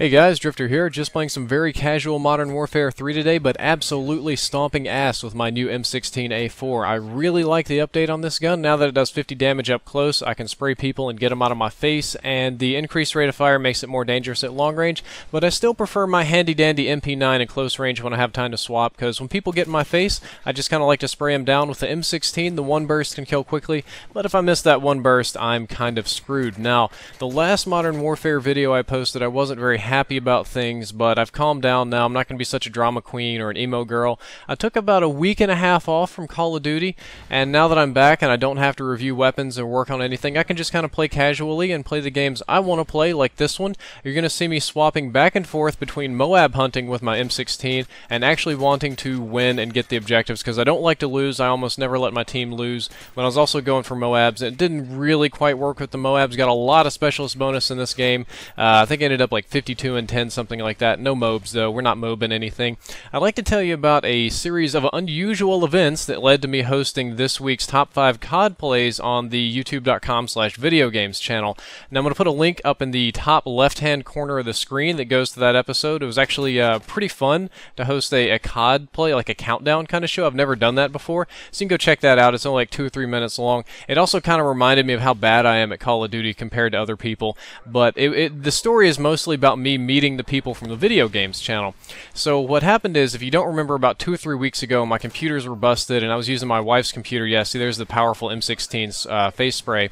Hey guys, Drifter here, just playing some very casual Modern Warfare 3 today, but absolutely stomping ass with my new M16A4. I really like the update on this gun. Now that it does 50 damage up close, I can spray people and get them out of my face, and the increased rate of fire makes it more dangerous at long range, but I still prefer my handy-dandy MP9 at close range when I have time to swap, because when people get in my face, I just kind of like to spray them down with the M16. The one burst can kill quickly, but if I miss that one burst, I'm kind of screwed. Now, the last Modern Warfare video I posted, I wasn't very happy about things, but I've calmed down now. I'm not going to be such a drama queen or an emo girl. I took about a week and a half off from Call of Duty, and now that I'm back and I don't have to review weapons or work on anything, I can just kind of play casually and play the games I want to play, like this one. You're going to see me swapping back and forth between Moab hunting with my M16 and actually wanting to win and get the objectives, because I don't like to lose. I almost never let my team lose, but I was also going for Moabs. It didn't really quite work with the Moabs. Got a lot of specialist bonus in this game. I think I ended up like 52 and 10, something like that. No mobs though. We're not mobbing anything. I'd like to tell you about a series of unusual events that led to me hosting this week's top 5 CoD Plays on the youtube.com/videogames channel. Now I'm going to put a link up in the top left-hand corner of the screen that goes to that episode. It was actually pretty fun to host a CoD play, like a countdown kind of show. I've never done that before, so you can go check that out. It's only like 2 or 3 minutes long. It also kind of reminded me of how bad I am at Call of Duty compared to other people, but the story is mostly about me meeting the people from the Video Games channel. So what happened is, if you don't remember, about 2 or 3 weeks ago, my computers were busted, and I was using my wife's computer. Yeah, see, there's the powerful M16's face spray,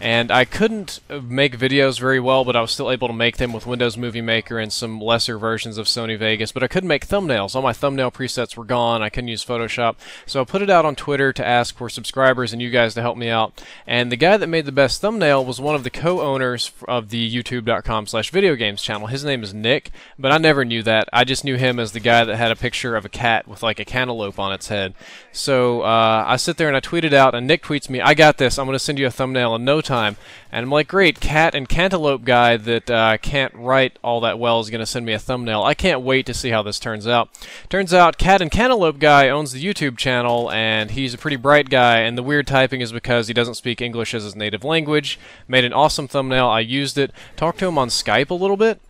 and I couldn't make videos very well, but I was still able to make them with Windows Movie Maker and some lesser versions of Sony Vegas, but I couldn't make thumbnails. All my thumbnail presets were gone. I couldn't use Photoshop, so I put it out on Twitter to ask for subscribers and you guys to help me out, and the guy that made the best thumbnail was one of the co-owners of the youtube.com/videogames channel. His name is Nick, but I never knew that. I just knew him as the guy that had a picture of a cat with like a cantaloupe on its head. So I sit there and I tweet it out, and Nick tweets me, "I got this. I'm going to send you a thumbnail in no time." And I'm like, great, cat and cantaloupe guy that can't write all that well is going to send me a thumbnail. I can't wait to see how this turns out. Turns out cat and cantaloupe guy owns the YouTube channel, and he's a pretty bright guy, and the weird typing is because he doesn't speak English as his native language. Made an awesome thumbnail. I used it. Talked to him on Skype a little bit.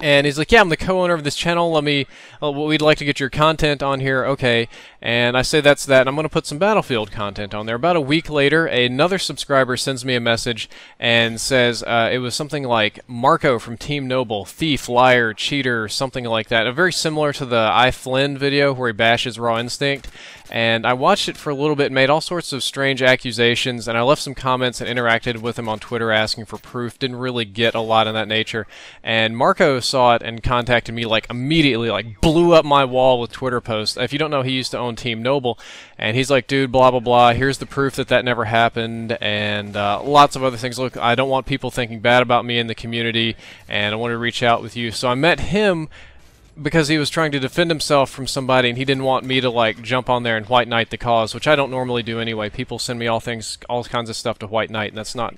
And he's like, "Yeah, I'm the co-owner of this channel. We'd like to get your content on here." Okay. And I say that's that, and I'm going to put some Battlefield content on there. About a week later, another subscriber sends me a message and says it was something like Marco from Team Noble, thief, liar, cheater, something like that. Very similar to the I Flynn video where he bashes Raw Instinct. And I watched it for a little bit, made all sorts of strange accusations, and I left some comments and interacted with him on Twitter asking for proof. Didn't really get a lot in that nature. And Marco saw it and contacted me like immediately, like blew up my wall with Twitter posts. If you don't know, he used to own Team Noble, and he's like, "Dude, blah blah blah, here's the proof that that never happened," and lots of other things. Look, I don't want people thinking bad about me in the community, and I wanted to reach out with you. So I met him because he was trying to defend himself from somebody, and he didn't want me to like jump on there and white knight the cause, which I don't normally do anyway. People send me all kinds of stuff to white knight, and that's not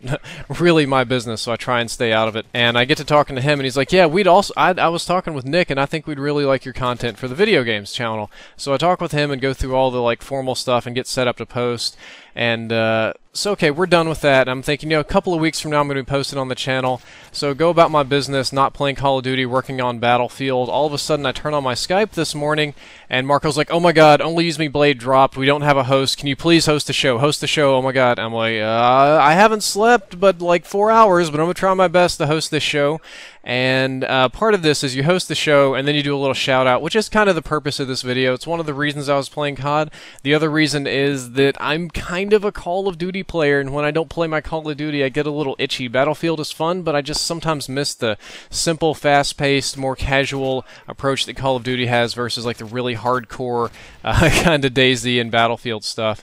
really my business, so I try and stay out of it. And I get to talking to him, and he's like, "Yeah, I was talking with Nick, and I think we'd really like your content for the Video Games channel." So I talk with him and go through all the like formal stuff and get set up to post. And so okay, we're done with that. I'm thinking, a couple of weeks from now I'm going to be posting on the channel, so go about my business, not playing Call of Duty, working on Battlefield. All of a sudden I turn on my Skype this morning, and Marco's like, "Oh my god, OnlyUseMeBlade dropped. We don't have a host. Can you please host the show? Host the show, oh my god." I'm like, I haven't slept but like 4 hours, but I'm going to try my best to host this show. And part of this is you host the show, and then you do a little shout out, which is kind of the purpose of this video. It's one of the reasons I was playing COD. The other reason is that I'm kind of a Call of Duty player, and when I don't play my Call of Duty, I get a little itchy. Battlefield is fun, but I just sometimes miss the simple, fast-paced, more casual approach that Call of Duty has versus like the really hardcore kind of DayZ and Battlefield stuff.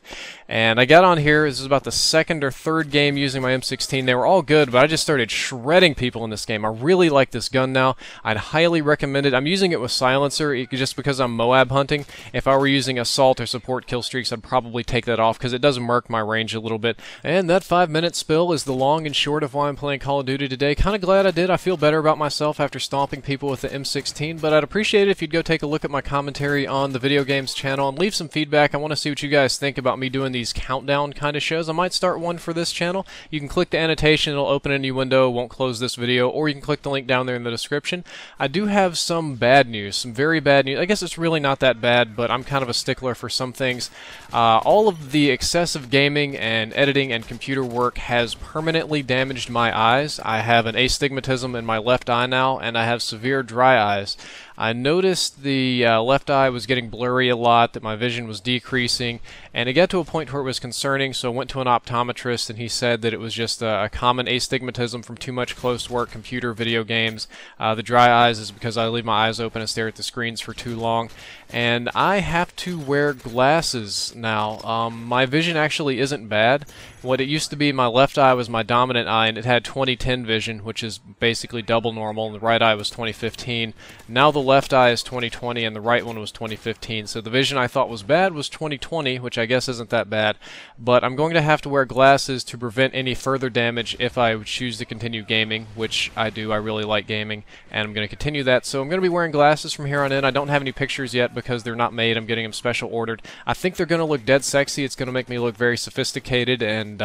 And I got on here. This is about the second or third game using my M16. They were all good, but I just started shredding people in this game. I really like this gun now. I'd highly recommend it. I'm using it with silencer just because I'm Moab hunting. If I were using assault or support kill streaks, I'd probably take that off because it does murk my range a little bit. And that 5-minute spill is the long and short of why I'm playing Call of Duty today. Kind of glad I did. I feel better about myself after stomping people with the M16, but I'd appreciate it if you'd go take a look at my commentary on the Video Games channel and leave some feedback. I want to see what you guys think about me doing these countdown kind of shows. I might start one for this channel. You can click the annotation, it'll open a new window, won't close this video, or you can click the link link down there in the description. I do have some bad news, some very bad news. I guess it's really not that bad, but I'm kind of a stickler for some things. All of the excessive gaming and editing and computer work has permanently damaged my eyes. I have an astigmatism in my left eye now, and I have severe dry eyes. I noticed the left eye was getting blurry a lot, that my vision was decreasing, and it got to a point where it was concerning, so I went to an optometrist, and he said that it was just a common astigmatism from too much close work, computer, video games. The dry eyes is because I leave my eyes open and stare at the screens for too long, and I have to wear glasses now. My vision actually isn't bad. What it used to be, my left eye was my dominant eye, and it had 20/10 vision, which is basically double normal, and the right eye was 20/15. Now the left eye is 20/20, and the right one was 20/15. So the vision I thought was bad was 20/20, which I guess isn't that bad. But I'm going to have to wear glasses to prevent any further damage if I choose to continue gaming, which I do. I really like gaming, and I'm going to continue that. So I'm going to be wearing glasses from here on in. I don't have any pictures yet because they're not made. I'm getting them special ordered. I think they're going to look dead sexy. It's going to make me look very sophisticated and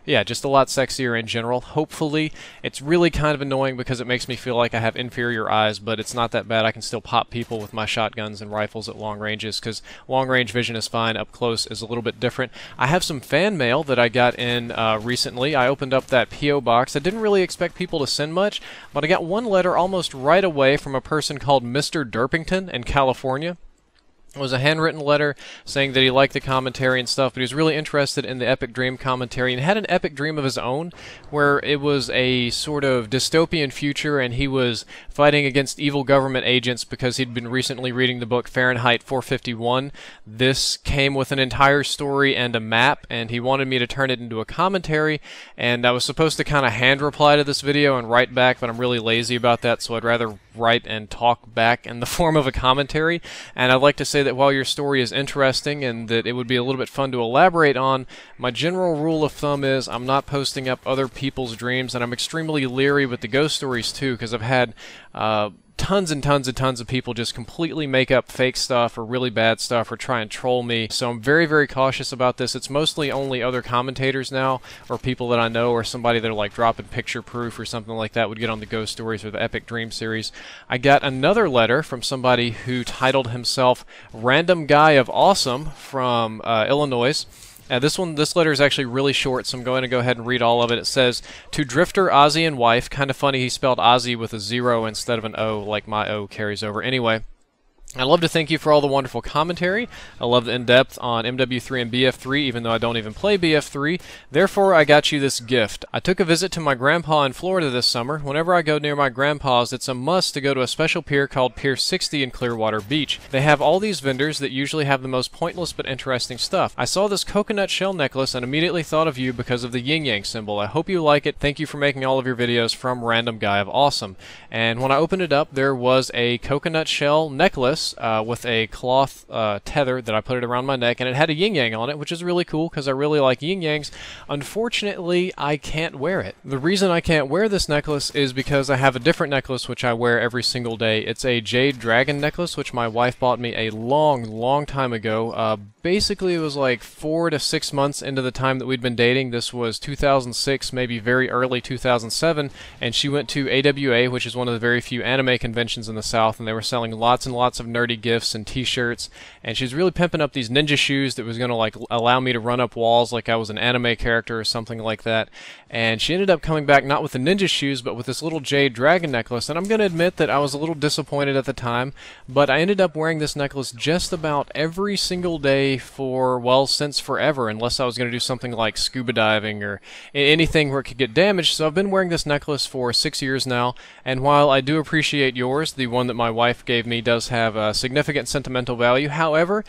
yeah, just a lot sexier in general. Hopefully. It's really kind of annoying because it makes me feel like I have inferior eyes, but it's not that bad. I can still pop people with my shotguns and rifles at long ranges because long range vision is fine. Up close is a little bit different. I have some fan mail that I got in recently. I opened up that P.O. box. I didn't really expect people to send much, but I got one letter almost right away from a person called Mr. Derpington in California. It was a handwritten letter saying that he liked the commentary and stuff, but he was really interested in the Epic Dream commentary and had an epic dream of his own where it was a sort of dystopian future and he was fighting against evil government agents because he'd been recently reading the book Fahrenheit 451. This came with an entire story and a map, and he wanted me to turn it into a commentary, and I was supposed to kind of hand reply to this video and write back, but I'm really lazy about that, so I'd rather write and talk back in the form of a commentary. And I'd like to say that while your story is interesting and that it would be a little bit fun to elaborate on, my general rule of thumb is I'm not posting up other people's dreams, and I'm extremely leery with the ghost stories too, because I've had tons and tons and tons of people just completely make up fake stuff or really bad stuff or try and troll me. So I'm very, very cautious about this. It's mostly only other commentators now or people that I know or somebody that are like dropping picture proof or something like that would get on the ghost stories or the Epic Dream series. I got another letter from somebody who titled himself Random Guy of Awesome from Illinois. This letter is actually really short, so I'm going to go ahead and read all of it. It says, "To Drifter, Ozzy, and wife." Kind of funny he spelled Ozzy with a 0 instead of an O, like my O carries over. Anyway, I'd love to thank you for all the wonderful commentary. I love the in-depth on MW3 and BF3, even though I don't even play BF3. Therefore, I got you this gift. I took a visit to my grandpa in Florida this summer. Whenever I go near my grandpa's, it's a must to go to a special pier called Pier 60 in Clearwater Beach. They have all these vendors that usually have the most pointless but interesting stuff. I saw this coconut shell necklace and immediately thought of you because of the yin-yang symbol. I hope you like it. Thank you for making all of your videos, from Random Guy of Awesome. And when I opened it up, there was a coconut shell necklace with a cloth tether that I put it around my neck, and it had a yin-yang on it, which is really cool because I really like yin-yangs. Unfortunately, I can't wear it. The reason I can't wear this necklace is because I have a different necklace which I wear every single day. It's a jade dragon necklace, which my wife bought me a long time ago. Basically, it was like 4 to 6 months into the time that we'd been dating. This was 2006, maybe very early 2007, and she went to AWA, which is one of the very few anime conventions in the South, and they were selling lots and lots of nerdy gifts and t-shirts, and she was really pimping up these ninja shoes that was going to like allow me to run up walls like I was an anime character or something like that. And she ended up coming back not with the ninja shoes, but with this little jade dragon necklace, and I'm going to admit that I was a little disappointed at the time, but I ended up wearing this necklace just about every single day for, well, since forever, unless I was going to do something like scuba diving or anything where it could get damaged. So I've been wearing this necklace for 6 years now, and while I do appreciate yours, the one that my wife gave me does have a significant sentimental value. However,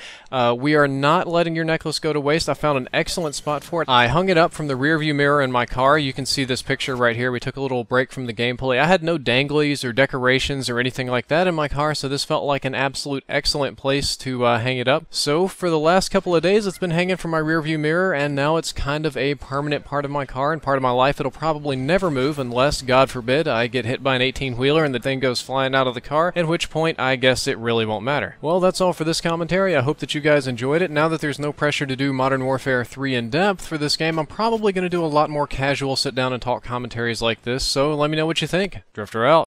we are not letting your necklace go to waste. I found an excellent spot for it. I hung it up from the rear view mirror in my car. You can see this picture right here. We took a little break from the gameplay. I had no danglies or decorations or anything like that in my car, so this felt like an absolute excellent place to hang it up. So for the last couple of days, it's been hanging from my rear view mirror, and now it's kind of a permanent part of my car and part of my life. It'll probably never move unless, God forbid, I get hit by an 18-wheeler and the thing goes flying out of the car, at which point I guess it really won't matter. Well, that's all for this commentary. I hope that you guys enjoyed it. Now that there's no pressure to do Modern Warfare 3 in depth for this game, I'm probably going to do a lot more casual sit down and talk commentaries like this, so let me know what you think. Drifter out.